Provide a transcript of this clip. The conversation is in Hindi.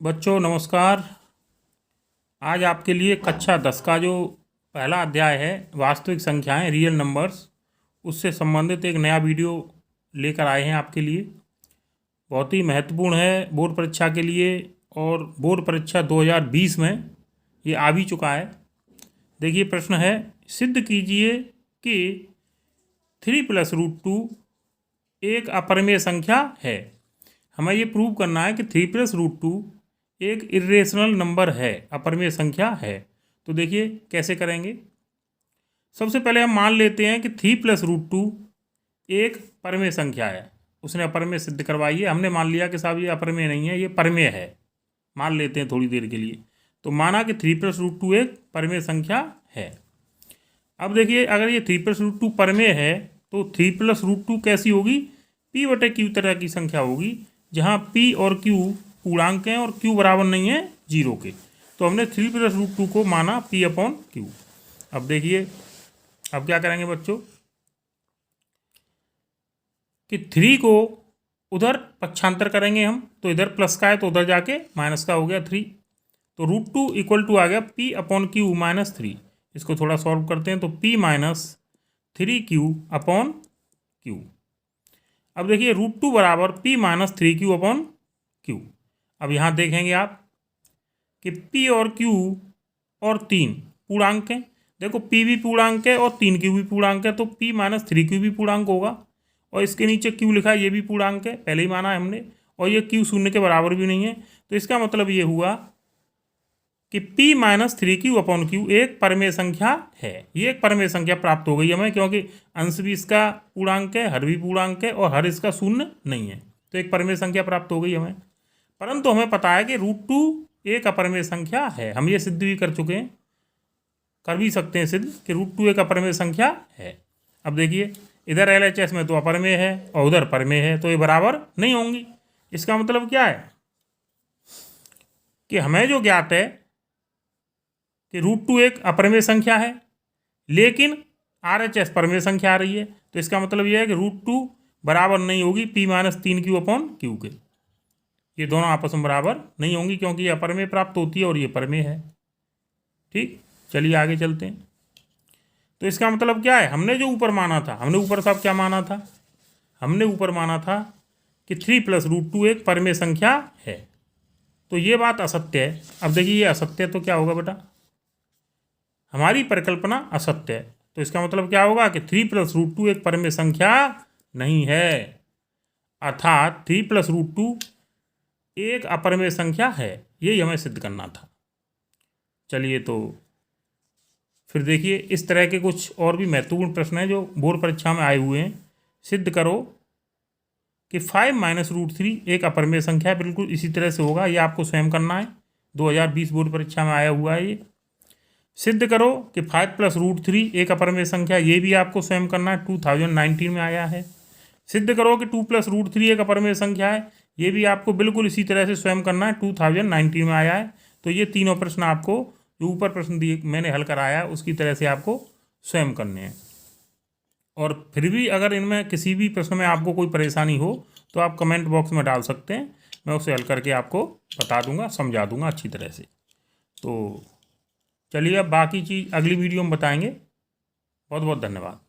बच्चों नमस्कार। आज आपके लिए कक्षा 10 का जो पहला अध्याय है वास्तविक संख्याएं रियल नंबर्स, उससे संबंधित एक नया वीडियो लेकर आए हैं आपके लिए। बहुत ही महत्वपूर्ण है बोर्ड परीक्षा के लिए, और बोर्ड परीक्षा 2020 में ये आ भी चुका है। देखिए प्रश्न है, सिद्ध कीजिए कि 3+√2 एक अपरिमेय संख्या है। हमें ये प्रूव करना है कि 3+√2 एक इर्रेशनल नंबर है, अपरिमेय संख्या है। तो देखिए कैसे करेंगे। सबसे पहले हम मान लेते हैं कि 3+√2 एक परिमेय संख्या है। उसने अपरिमेय सिद्ध करवाई है, हमने मान लिया कि साहब ये अपरिमेय नहीं है, ये परिमेय है। मान लेते हैं थोड़ी देर के लिए। तो माना कि 3+√2 एक परिमेय संख्या है। अब देखिए अगर ये 3+√2 परिमेय है तो 3+√2 कैसी होगी? p/q तरह की संख्या होगी, जहाँ p और q पूर्णांक हैं और q बराबर नहीं है 0 के। तो हमने 3+√2 को माना p/q। अब देखिए अब क्या करेंगे बच्चों कि 3 को उधर पक्षांतर करेंगे हम, तो इधर प्लस का है तो उधर जाके माइनस का हो गया 3। तो √2 = आ गया p/q - 3। इसको थोड़ा सॉल्व करते हैं तो p - 3q/q। अब देखिए √2 बराबर p - 3q/q। अब यहाँ देखेंगे आप कि p और q और 3 पूर्णांक हैं। देखो p भी पूर्णांक है और 3q भी पूर्णांक है, तो p - 3q भी पूर्णांक होगा। और इसके नीचे q लिखा है, ये भी पूर्णांक है, पहले ही माना है हमने। और ये q 0 के बराबर भी नहीं है। तो इसका मतलब ये हुआ कि p - 3q/q एक परिमेय संख्या है। ये एक परिमेय संख्या प्राप्त हो गई हमें, क्योंकि अंश भी इसका पूर्णांक है, हर भी पूर्णांक है और हर इसका शून्य नहीं है। तो एक परिमेय संख्या प्राप्त हो गई हमें। परंतु हमें पता है कि √2 एक अपरिमेय संख्या है। हम ये सिद्ध भी कर चुके हैं, कर भी सकते हैं सिद्ध कि √2 एक अपरिमेय संख्या है। अब देखिए इधर LHS में तो अपरिमेय है और उधर परिमेय है, तो ये बराबर नहीं होंगी। इसका मतलब क्या है कि हमें जो ज्ञात है कि √2 एक अपरिमेय संख्या है, लेकिन RHS परिमेय संख्या आ रही है। तो इसका मतलब यह है कि √2 बराबर नहीं होगी p - 3q/q के। ये दोनों आपस में बराबर नहीं होंगी, क्योंकि ये अपरिमेय प्राप्त होती है और ये परिमेय है। ठीक, चलिए आगे चलते हैं। तो इसका मतलब क्या है, हमने जो ऊपर माना था, हमने ऊपर साहब क्या माना था? हमने ऊपर माना था कि 3+√2 एक परिमेय संख्या है। तो ये बात असत्य है। अब देखिए ये असत्य है तो क्या होगा बेटा? हमारी परिकल्पना असत्य है। तो इसका मतलब क्या होगा कि 3+√2 एक परिमेय संख्या नहीं है, अर्थात 3+√2 एक अपरिमेय संख्या है। यही हमें सिद्ध करना था। चलिए तो फिर देखिए इस तरह के कुछ और भी महत्वपूर्ण प्रश्न हैं जो बोर्ड परीक्षा में आए हुए हैं। सिद्ध करो कि 5 - √3 एक अपरिमेय संख्या है। बिल्कुल इसी तरह से होगा, ये आपको स्वयं करना है। 2020 बोर्ड परीक्षा में आया हुआ है ये। सिद्ध करो कि 5+√3 एक अपरिमेय संख्या, ये भी आपको स्वयं करना है, 2019 में आया है। सिद्ध करो कि 2+√3 एक अपरिमेय संख्या है, ये भी आपको बिल्कुल इसी तरह से स्वयं करना है, 2019 में आया है। तो ये तीनों प्रश्न आपको जो ऊपर प्रश्न दिए मैंने हल कराया उसकी तरह से आपको स्वयं करने हैं। और फिर भी अगर इनमें किसी भी प्रश्न में आपको कोई परेशानी हो तो आप कमेंट बॉक्स में डाल सकते हैं, मैं उसे हल करके आपको बता दूंगा, समझा दूंगा अच्छी तरह से। तो चलिए अब बाकी चीज़ अगली वीडियो में बताएंगे। बहुत बहुत धन्यवाद।